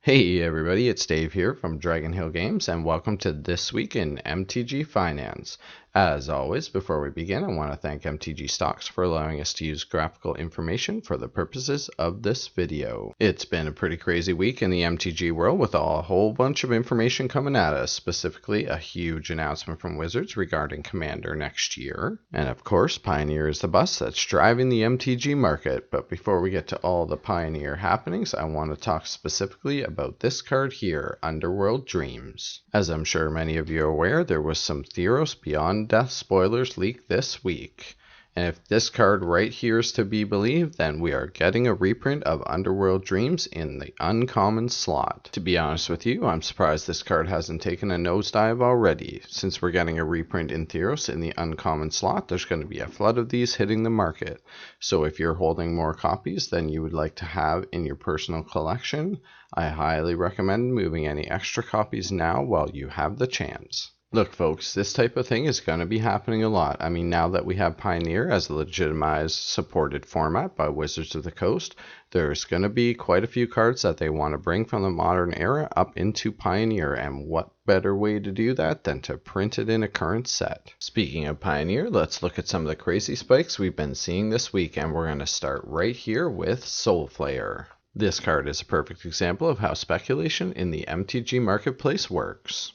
Hey everybody, it's Dave here from Dragonhill Games, and welcome to This Week in MTG Finance. As always, before we begin, I want to thank MTG Stocks for allowing us to use graphical information for the purposes of this video. It's been a pretty crazy week in the MTG world with a whole bunch of information coming at us, specifically a huge announcement from Wizards regarding Commander next year. And of course, Pioneer is the bus that's driving the MTG market. But before we get to all the Pioneer happenings, I want to talk specifically about this card here, Underworld Dreams. As I'm sure many of you are aware, there was some Theros Beyond Death spoilers leaked this week. And if this card right here is to be believed, then we are getting a reprint of Underworld Dreams in the uncommon slot. To be honest with you, I'm surprised this card hasn't taken a nosedive already. Since we're getting a reprint in Theros in the uncommon slot, there's going to be a flood of these hitting the market. So if you're holding more copies than you would like to have in your personal collection, I highly recommend moving any extra copies now while you have the chance. Look folks, this type of thing is going to be happening a lot. I mean, now that we have Pioneer as a legitimized supported format by Wizards of the Coast, there's going to be quite a few cards that they want to bring from the modern era up into Pioneer, and what better way to do that than to print it in a current set. Speaking of Pioneer, let's look at some of the crazy spikes we've been seeing this week, and we're going to start right here with Soulflayer. This card is a perfect example of how speculation in the MTG marketplace works.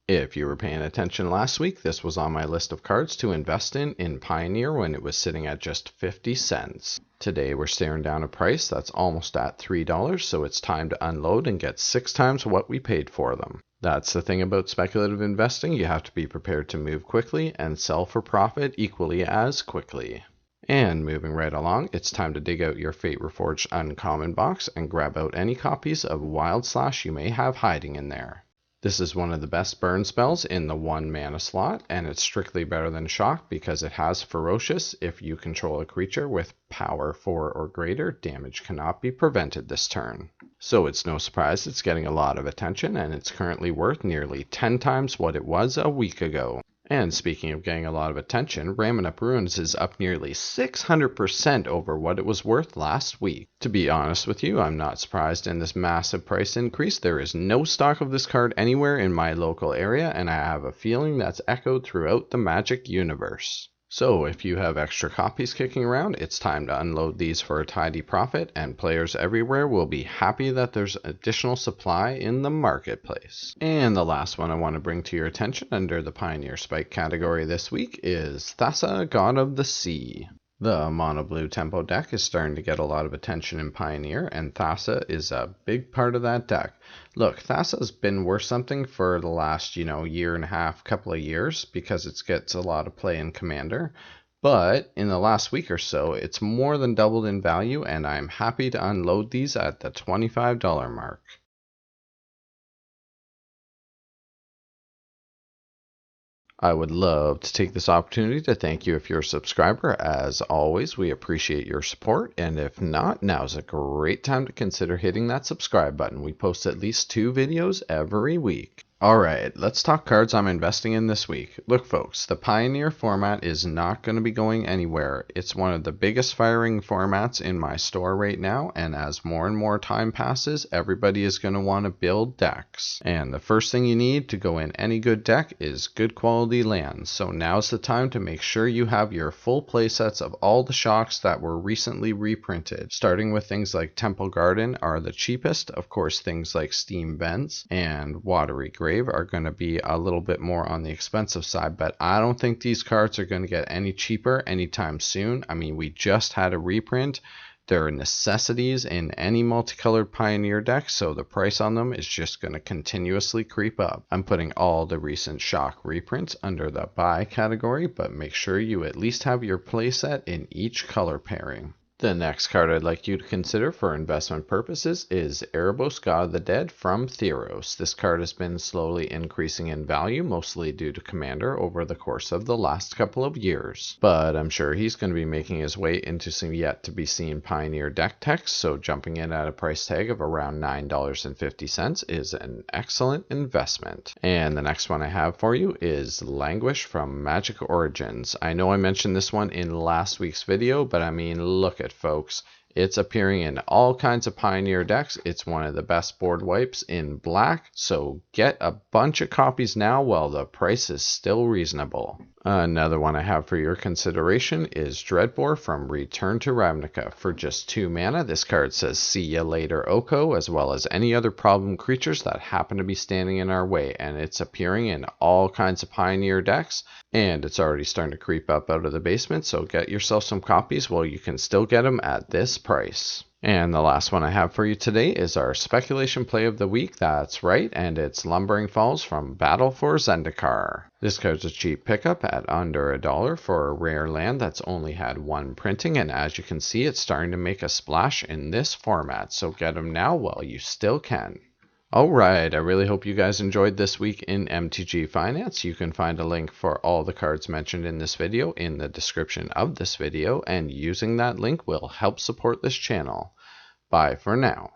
If you were paying attention last week, this was on my list of cards to invest in Pioneer when it was sitting at just 50 cents. Today we're staring down a price that's almost at $3, so it's time to unload and get 6 times what we paid for them. That's the thing about speculative investing, you have to be prepared to move quickly and sell for profit equally as quickly. And moving right along, it's time to dig out your Fate Reforged Uncommon box and grab out any copies of Wild Slash you may have hiding in there. This is one of the best burn spells in the 1 mana slot, and it's strictly better than Shock because it has Ferocious. If you control a creature with power 4 or greater, damage cannot be prevented this turn. So it's no surprise it's getting a lot of attention, and it's currently worth nearly 10 times what it was a week ago. And speaking of getting a lot of attention, Ramming Up Ruins is up nearly 600% over what it was worth last week. To be honest with you, I'm not surprised in this massive price increase. There is no stock of this card anywhere in my local area, and I have a feeling that's echoed throughout the Magic universe. So if you have extra copies kicking around, it's time to unload these for a tidy profit, and players everywhere will be happy that there's additional supply in the marketplace. And the last one I want to bring to your attention under the Pioneer Spike category this week is Thassa, God of the Sea. The mono blue tempo deck is starting to get a lot of attention in Pioneer, and Thassa is a big part of that deck. Look, Thassa's been worth something for the last, year and a half, couple of years, because it gets a lot of play in Commander. But in the last week or so, it's more than doubled in value, and I'm happy to unload these at the $25 mark. I would love to take this opportunity to thank you if you're a subscriber. As always, we appreciate your support, and if not, now's a great time to consider hitting that subscribe button. We post at least 2 videos every week. Alright, let's talk cards I'm investing in this week. Look folks, the Pioneer format is not going to be going anywhere. It's one of the biggest firing formats in my store right now, and as more and more time passes, everybody is going to want to build decks. And the first thing you need to go in any good deck is good quality lands. So now's the time to make sure you have your full playsets of all the shocks that were recently reprinted. Starting with things like Temple Garden are the cheapest. Of course, things like Steam Vents and Watery Grave are going to be a little bit more on the expensive side, but I don't think these cards are going to get any cheaper anytime soon. I mean, we just had a reprint. They're necessities in any multicolored Pioneer deck, so the price on them is just going to continuously creep up. I'm putting all the recent Shock reprints under the buy category, but make sure you at least have your playset in each color pairing. The next card I'd like you to consider for investment purposes is Erebos, God of the Dead from Theros. This card has been slowly increasing in value, mostly due to Commander over the course of the last couple of years. But I'm sure he's going to be making his way into some yet to be seen Pioneer deck techs, so jumping in at a price tag of around $9.50 is an excellent investment. And the next one I have for you is Languish from Magic Origins. I know I mentioned this one in last week's video, but I mean, look at folks. It's appearing in all kinds of Pioneer decks. It's one of the best board wipes in black, so get a bunch of copies now while the price is still reasonable. Another one I have for your consideration is Dreadbore from Return to Ravnica. For just 2 mana, this card says "See ya later, Oko," as well as any other problem creatures that happen to be standing in our way, and it's appearing in all kinds of Pioneer decks, and it's already starting to creep up out of the basement, so get yourself some copies while you can still get them at this price. And the last one I have for you today is our speculation play of the week. That's right, and it's Lumbering Falls from Battle for Zendikar. This card's a cheap pickup at under $1 for a rare land that's only had 1 printing, and as you can see, it's starting to make a splash in this format, so get them now while you still can. Alright, I really hope you guys enjoyed this week in MTG Finance. You can find a link for all the cards mentioned in this video in the description of this video, and using that link will help support this channel. Bye for now.